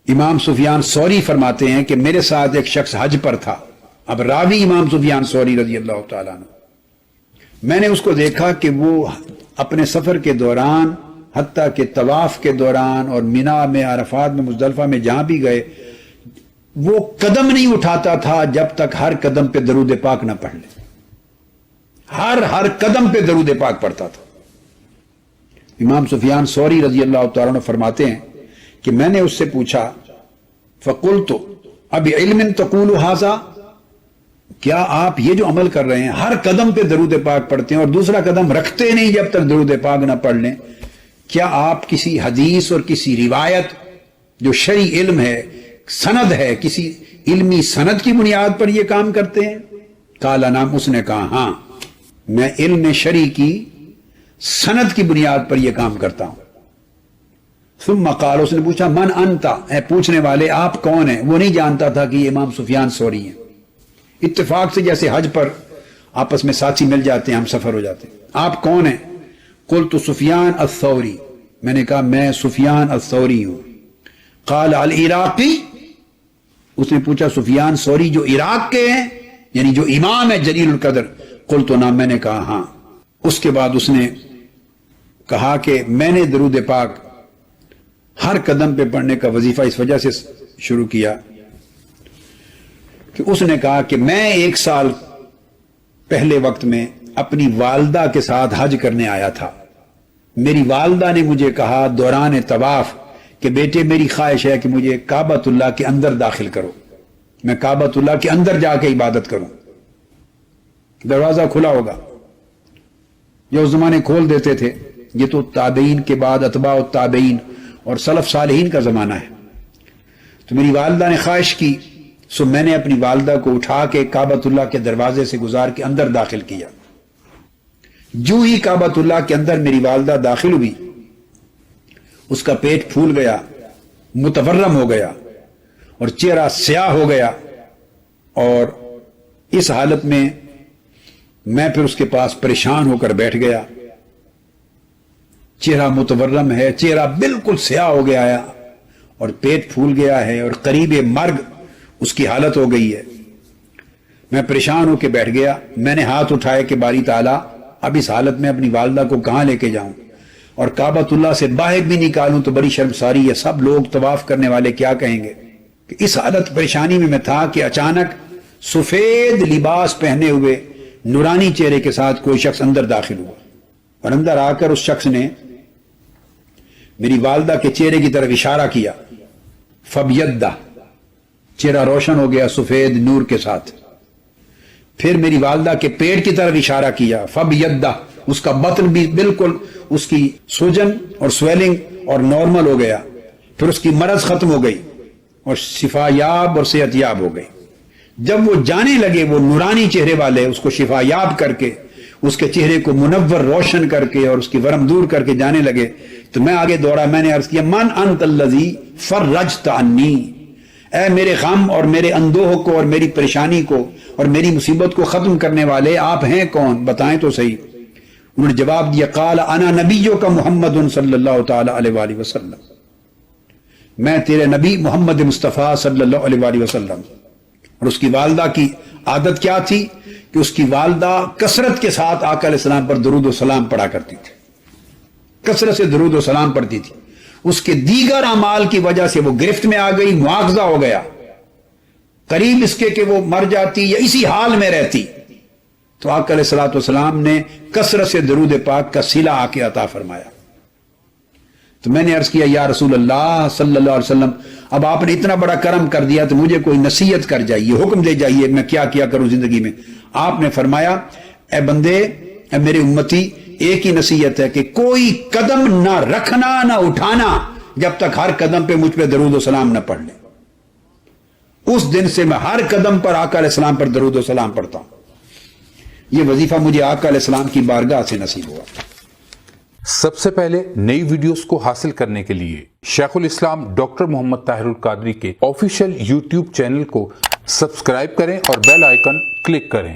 इमाम सुफियान सौरी फरमाते हैं कि मेरे साथ एक शख्स हज पर था। अब रावी इमाम सुफियान सौरी रजी अल्लाह तआला अन्हु, मैंने उसको देखा कि वो अपने सफर के दौरान, हत्ता के तवाफ के दौरान और मिना में, अरफात में, मुजदलिफा में जहां भी गए, वो कदम नहीं उठाता था जब तक हर कदम पे दरूद पाक न पढ़ ले। हर कदम पे दरूद पाक पढ़ता था। इमाम सुफियान सौरी रजी अल्लाह तआला अन्हु फरमाते हैं कि मैंने उससे पूछा, फ़क़ुल्तु अबि इल्मिन तक़ूलु हाज़ा, क्या आप ये जो अमल कर रहे हैं, हर कदम पे दरूद पाक पढ़ते हैं और दूसरा कदम रखते नहीं जब तक दरूद पाक ना पढ़ लें, क्या आप किसी हदीस और किसी रिवायत जो शरई इल्म है, सनद है, किसी इल्मी सनद की बुनियाद पर यह काम करते हैं? काला नाम, उसने कहा हां, मैं इल्म शरई की सनद की बुनियाद पर यह काम करता हूं। सुम्मा क़ाल, उसने पूछा मन अंता, पूछने वाले आप कौन हैं? वो नहीं जानता था कि ये इमाम सुफियान सौरी हैं। इत्तेफाक से जैसे हज पर आपस में साथी मिल जाते हैं, हम सफर हो जाते हैं। आप कौन हैं? कुल्तु सुफियान अस-सौरी, मैंने कहा मैं सुफियान अस-सौरी हूं। क़ाल अल इराक़ी, उसने पूछा सुफियान सौरी जो इराक के हैं, यानी जो इमाम है जलीलुल कदर? कुल्तु नाम, मैंने कहा हां। उसके बाद उसने कहा कि मैंने दरूद पाक हर कदम पे पढ़ने का वजीफा इस वजह से शुरू किया कि उसने कहा कि मैं 1 साल पहले वक्त में अपनी वालदा के साथ हज करने आया था। मेरी वालदा ने मुझे कहा दौरान तवाफ कि बेटे मेरी ख्वाहिश है कि मुझे काबतुल्लाह के अंदर दाखिल करो, मैं काबतुल्लाह के अंदर जाके इबादत करूं, दरवाजा खुला होगा। जो उस जमाने खोल देते थे, ये तो ताबईन के बाद अतबा ताबईन और सलफ सालिहीन का जमाना है। तो मेरी वालदा ने ख्वाहिश की, सो मैंने अपनी वालदा को उठा के काबतुल्लाह के दरवाजे से गुजार के अंदर दाखिल किया। जो ही काबतुल्लाह के अंदर मेरी वालदा दाखिल हुई, उसका पेट फूल गया, मुतवर्रम हो गया और चेहरा स्याह हो गया। और इस हालत में मैं फिर उसके पास परेशान होकर बैठ गया। चेहरा मुतवर्रम है, चेहरा बिल्कुल स्याह हो गया है और पेट फूल गया है और करीब मर्ग उसकी हालत हो गई है। मैं परेशान होकर बैठ गया। मैंने हाथ उठाए कि बारी ताला, अब इस हालत में अपनी वालदा को कहां लेके जाऊं और काबतुल्लाह से बाहर भी निकालूं तो बड़ी शर्मसारी है, सब लोग तवाफ करने वाले क्या कहेंगे। कि इस हालत परेशानी में मैं था कि अचानक सफेद लिबास पहने हुए नूरानी चेहरे के साथ कोई शख्स अंदर दाखिल हुआ और अंदर आकर उस शख्स ने मेरी वालदा के चेहरे की तरफ इशारा किया। फबयद्दा, चेहरा रोशन हो गया सफेद नूर के साथ। फिर मेरी वालदा के पेट की तरफ इशारा किया। फबयद्दा, उसका बतन भी बिल्कुल, उसकी सूजन और स्वेलिंग और नॉर्मल हो गया। फिर उसकी मरज खत्म हो गई और शिफायाब और सेहतयाब हो गई। जब वो जाने लगे, वो नूरानी चेहरे वाले उसको शिफायाब करके, उसके चेहरे को मुनव्वर रोशन करके और उसकी वरम दूर करके जाने लगे, तो मैं आगे दौड़ा। मैंने अर्ज किया मन अंतल्लज़ी फर्रजत अन्नी, ऐ मेरे गम और मेरे अंदोह को और मेरी परेशानी को और मेरी मुसीबत को खत्म करने वाले आप हैं कौन, बताएं तो सही। उन्होंने जवाब दिया क़ाल अना नबियों का मोहम्मद सल्लल्लाहु तआला अलैहि वसल्लम, मैं तेरे नबी मोहम्मद मुस्तफ़ा सल्लल्लाहु अलैहि वसल्लम। और उसकी वालदा की आदत क्या थी कि उसकी वालदा कसरत के साथ आका अलैहिस्सलाम पर दरूद व सलाम पढ़ा करती थी, कसरत से दरूद व सलाम पढ़ती थी। उसके दीगर अमाल की वजह से वो गिरफ्त में आ गई, मुआवजा हो गया, करीब इसके कि वो मर जाती या इसी हाल में रहती। तो आका अलैहिस्सलातु वस्सलाम ने कसरत से दरूद पाक का सिला आके अता फरमाया। तो मैंने अर्ज किया या रसूल अल्लाह सल्लल्लाहु अलैहि वसल्लम, अब आपने इतना बड़ा करम कर दिया तो मुझे कोई नसीहत कर जाइए, हुक्म दे जाइए, मैं क्या किया करूं जिंदगी में। आपने फरमाया ए बंदे, ए मेरे उम्मती, एक ही नसीहत है कि कोई कदम ना रखना ना उठाना जब तक हर कदम पे मुझ पे दरूद व सलाम ना पढ़ ले। उस दिन से मैं हर कदम पर आका अलैहिस्सलाम पर दरूद व सलाम पढ़ता हूं। यह वजीफा मुझे आका अलैहिस्सलाम की बारगाह से नसीब हुआ। सबसे पहले नई वीडियोस को हासिल करने के लिए शेखुल इस्लाम डॉक्टर मोहम्मद ताहिरुल कादरी के ऑफिशियल यूट्यूब चैनल को सब्सक्राइब करें और बेल आइकन क्लिक करें।